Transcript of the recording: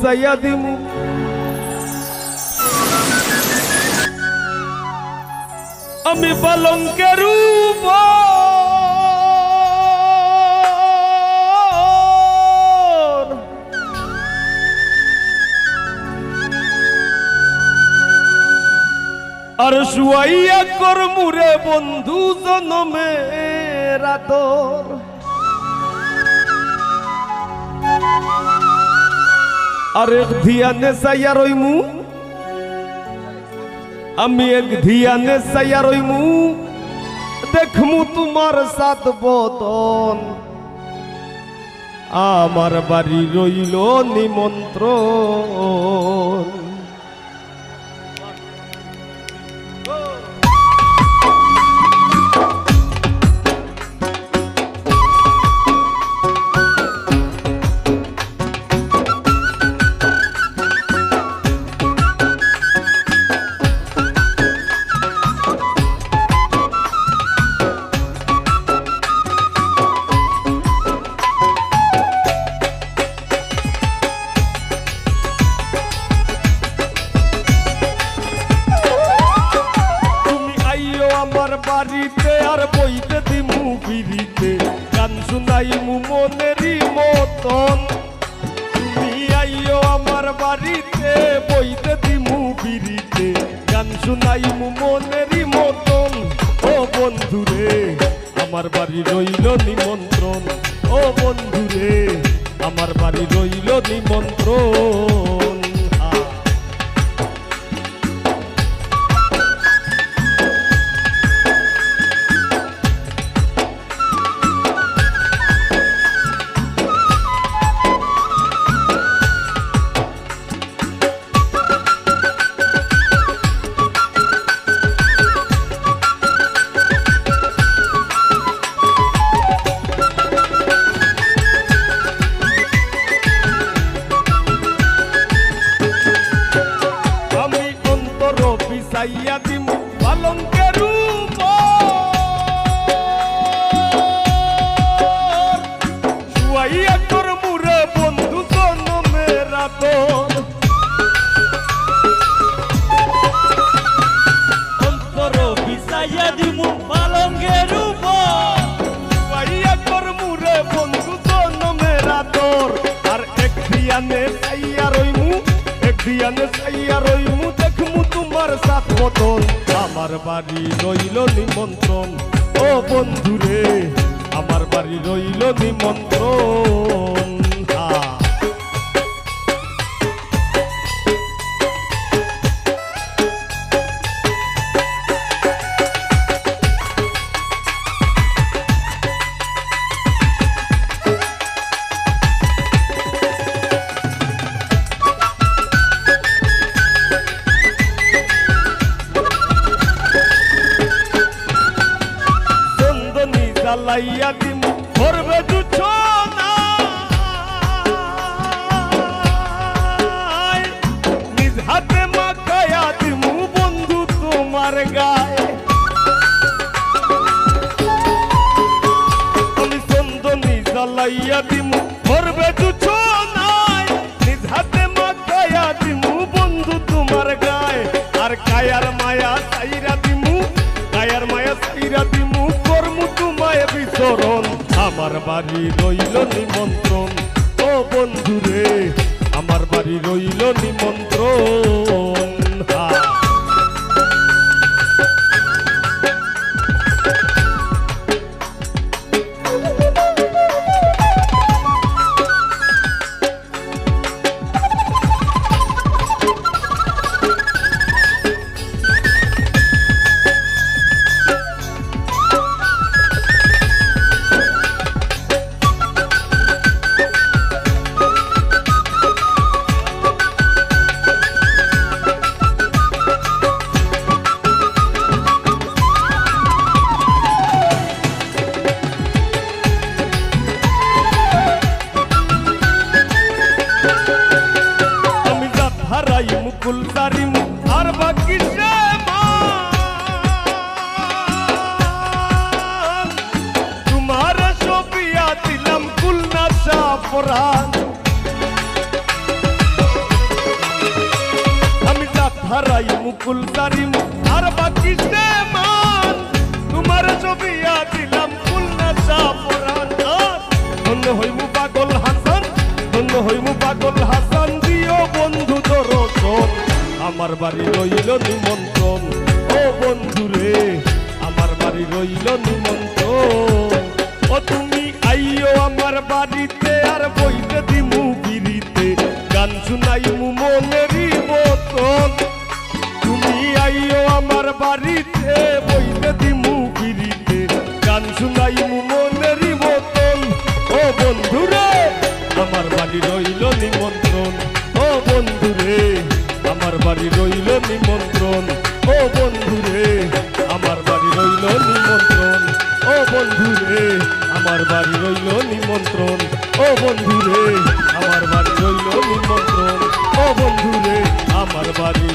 পৌঁছাইয়া দিমু আমি পালঙ্কের উপর আর শুয়াইয়া করমুরে বন্ধু জনমের আদর আর এক ধিয়ানে চাইয়া রইমু আমি এক ধিয়ানে চাইয়া রইমু দেখমু তোমার সাত বদন আমার বাড়ি রইল নিমন্ত্রণ বাড়িতে আর বইতে দিমু বিড়িতে গান শুনাইমু মনেরই মতন তুমি আইও আমার বাড়িতে বইতে দিমু বিড়িতে গান শুনাইমু মনেরই মতন ও বন্ধুরে আমার বাড়ি রইল নিমন্ত্রণ ও বন্ধুরে আমার বাড়ি রইল নিমন্ত্রণ চাইয়া দিমু পালঙ্কের উপর শুয়াইয়া করমুরে বন্ধু জনমের আদর অন্তর বিছাইয়া দিমু পালঙ্কের উপর শুয়াইয়া করমুরে বন্ধু জনমের আদর আর এক ধিয়ানে চাইয়া রইমু এক ধিয়ানে চাইয়া রইমু দেখমু তোমার সাত বদন আমার বাড়ি রইল নিমন্ত্রণ ও বন্ধুরে আমার বাড়ি রইল নিমন্ত্রণ জ্বালাইয়া দিমু করবে জুছনা নিজ হাতে মাখাইয়া দিমু বন্ধু তোমার গায়ে আমি চন্দনী জ্বালাইয়া দিমু করবে জুছনা নিজ হাতে মাখাইয়া দিমু বন্ধু তোমার গায়ে আর কায়ার মায়া চাইরা দিমু কায়ার মায়া চাইরা দিমু করমু তোমায় বিচরণ আমার বাড়ি রইল নিমন্ত্রণ ও বন্ধুরে আমার বাড়ি রইল নিমন্ত্রণ মুকুল তারিম আর বাকি তোমার ছবিয়া দিলাম কুলনাশা পরাণ হারাই মুকুল সারিমু আর বাকি সে মান তোমার ছবি দিলাম ফুল না চা পরান ধন্য হইমু পাগল হাসান ধন্য হইমু পাগল হাসান দিও বন্ধু দরশন আমার বাড়ি রইল নিমন্ত্রণ ও বন্ধু রে আমার বাড়ি রইল নিমন্ত্রণ ও তুমি আইও আমার বাড়িতে আর বইতে দিমু বিরিতে গান শুনাইমু মনেরই মতন তুমি আইও আমার বাড়িতে বইতে দিমু বিরিতে গান শুনাইমু মনেরই মতন ও বন্ধু রে আমার বাড়ি রইল নিমন্ত্রণ ও বন্ধু রে আমার বাড়ি রইল নিমন্ত্রণ ও বন্ধু রে আমার বাড়ি রইল নিমন্ত্রণ ও বন্ধু রে আমার বাড়ি রইল নিমন্ত্রণ ও বন্ধু রে আমার বাড়ি রইল নিমন্ত্রণ ও বন্ধু রে আমার বাড়ি